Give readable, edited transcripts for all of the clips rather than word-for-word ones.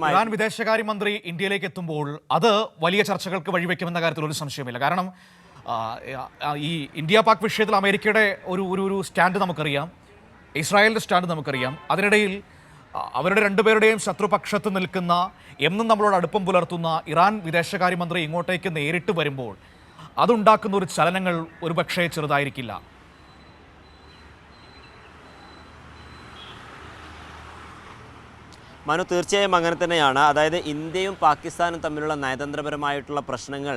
Iran വിദേശകാര്യമന്ത്രി ഇന്ത്യയിലേക്ക് എത്തുമ്പോൾ അത് വലിയ ചർച്ചകൾക്ക് വഴിവെക്കുമെന്ന കാര്യത്തിൽ ഒരു സംശയമില്ല. കാരണം ഈ ഇന്ത്യ പാക് വിഷയത്തിൽ അമേരിക്കയുടെ ഒരു സ്റ്റാൻഡ് നമുക്കറിയാം, ഇസ്രായേലിൻ്റെ സ്റ്റാൻഡ് നമുക്കറിയാം. അതിനിടയിൽ അവരുടെ രണ്ടുപേരുടെയും ശത്രുപക്ഷത്ത് നിൽക്കുന്ന, എന്നും നമ്മളോട് അടുപ്പം പുലർത്തുന്ന ഇറാൻ വിദേശകാര്യമന്ത്രി ഇങ്ങോട്ടേക്ക് നേരിട്ട് വരുമ്പോൾ അതുണ്ടാക്കുന്ന ഒരു ചലനങ്ങൾ ഒരുപക്ഷേ ചെറുതായിരിക്കില്ല. മനു, തീർച്ചയായും അങ്ങനെ തന്നെയാണ്. അതായത് ഇന്ത്യയും പാകിസ്ഥാനും തമ്മിലുള്ള നയതന്ത്രപരമായിട്ടുള്ള പ്രശ്നങ്ങൾ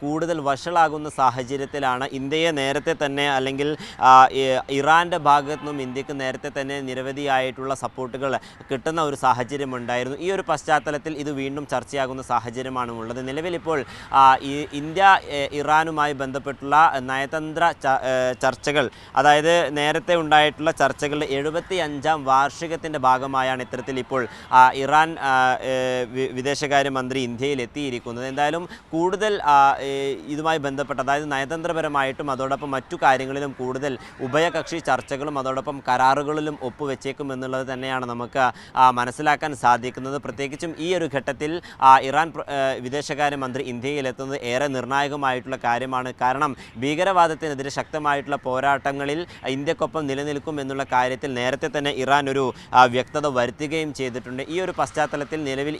കൂടുതൽ വഷളാകുന്ന സാഹചര്യത്തിലാണ് ഇന്ത്യയെ നേരത്തെ തന്നെ, അല്ലെങ്കിൽ ഇറാൻ്റെ ഭാഗത്തു നിന്നും ഇന്ത്യക്ക് നേരത്തെ തന്നെ നിരവധിയായിട്ടുള്ള സപ്പോർട്ടുകൾ കിട്ടുന്ന ഒരു സാഹചര്യമുണ്ടായിരുന്നു. ഈ ഒരു പശ്ചാത്തലത്തിൽ ഇത് വീണ്ടും ചർച്ചയാകുന്ന സാഹചര്യമാണ് ഉള്ളത്. നിലവിലിപ്പോൾ ഇന്ത്യ ഇറാനുമായി ബന്ധപ്പെട്ടുള്ള നയതന്ത്ര ചർച്ചകൾ, അതായത് നേരത്തെ ഉണ്ടായിട്ടുള്ള ചർച്ചകളുടെ 75ാം വാർഷികത്തിൻ്റെ ഭാഗമായാണ് ഇത്തരത്തിൽ ഇപ്പോൾ ഇറാൻ വിദേശകാര്യമന്ത്രി ഇന്ത്യയിൽ എത്തിയിരിക്കുന്നത്. എന്തായാലും കൂടുതൽ ഇതുമായി ബന്ധപ്പെട്ട്, അതായത് നയതന്ത്രപരമായിട്ടും അതോടൊപ്പം മറ്റു കാര്യങ്ങളിലും കൂടുതൽ ഉഭയകക്ഷി ചർച്ചകളും അതോടൊപ്പം കരാറുകളിലും ഒപ്പുവെച്ചേക്കും എന്നുള്ളത് തന്നെയാണ് നമുക്ക് മനസ്സിലാക്കാൻ സാധിക്കുന്നത്. പ്രത്യേകിച്ചും ഈ ഒരു ഘട്ടത്തിൽ ഇറാൻ വിദേശകാര്യമന്ത്രി ഇന്ത്യയിലെത്തുന്നത് ഏറെ നിർണായകമായിട്ടുള്ള കാര്യമാണ്. കാരണം ഭീകരവാദത്തിനെതിരെ ശക്തമായിട്ടുള്ള പോരാട്ടങ്ങളിൽ ഇന്ത്യക്കൊപ്പം നിലനിൽക്കും എന്നുള്ള കാര്യത്തിൽ നേരത്തെ തന്നെ ഇറാൻ ഒരു വ്യക്തത വരുത്തുകയും ചെയ്തിട്ടുണ്ട്. ഈ ഒരു പശ്ചാത്തലത്തിൽ നിലവിൽ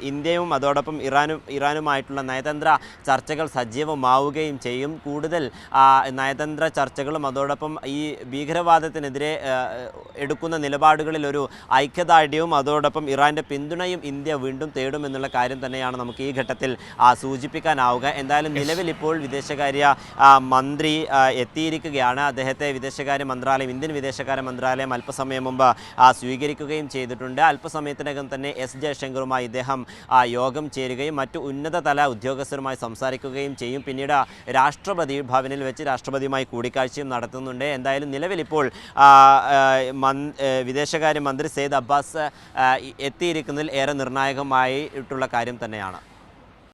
ഇന്ത്യയും അതോടൊപ്പം ഇറാനുമായിട്ടുള്ള നയതന്ത്ര ചർച്ചകൾ സജീവമാവുകയും ചെയ്യും. കൂടുതൽ നയതന്ത്ര ചർച്ചകളും അതോടൊപ്പം ഈ ഭീകരവാദത്തിനെതിരെ എടുക്കുന്ന നിലപാടുകളിൽ ഒരു ഐക്യദാർഢ്യവും അതോടൊപ്പം ഇറാൻ്റെ പിന്തുണയും ഇന്ത്യ വീണ്ടും തേടുമെന്നുള്ള കാര്യം തന്നെയാണ് നമുക്ക് ഈ ഘട്ടത്തിൽ സൂചിപ്പിക്കാനാവുക. എന്തായാലും നിലവിൽ ഇപ്പോൾ വിദേശകാര്യ മന്ത്രി എത്തിയിരിക്കുകയാണ്. അദ്ദേഹത്തെ ഇന്ത്യൻ വിദേശകാര്യ മന്ത്രാലയം അല്പസമയം മുമ്പ് സ്വീകരിക്കുകയും ചെയ്തിട്ടുണ്ട്. അല്പസമയത്തിനകം തന്നെ എസ് ജയശങ്കറുമായി ഇദ്ദേഹം യോഗം ചേരുകയും മറ്റു ഉന്നതതല ഉദ്യോഗസ്ഥരുമായി സംസാരിക്കുകയും ചെയ്യും. പിന്നീട് രാഷ്ട്രപതി ഭവനിൽ വെച്ച് രാഷ്ട്രപതിയുമായി കൂടിക്കാഴ്ചയും നടത്തുന്നുണ്ട്. എന്തായാലും നിലവിലിപ്പോൾ വിദേശകാര്യമന്ത്രി സെയ്ദ് അബ്ബാസ് എത്തിയിരിക്കുന്നതിൽ ഏറെ നിർണായകമായിട്ടുള്ള കാര്യം തന്നെയാണ്.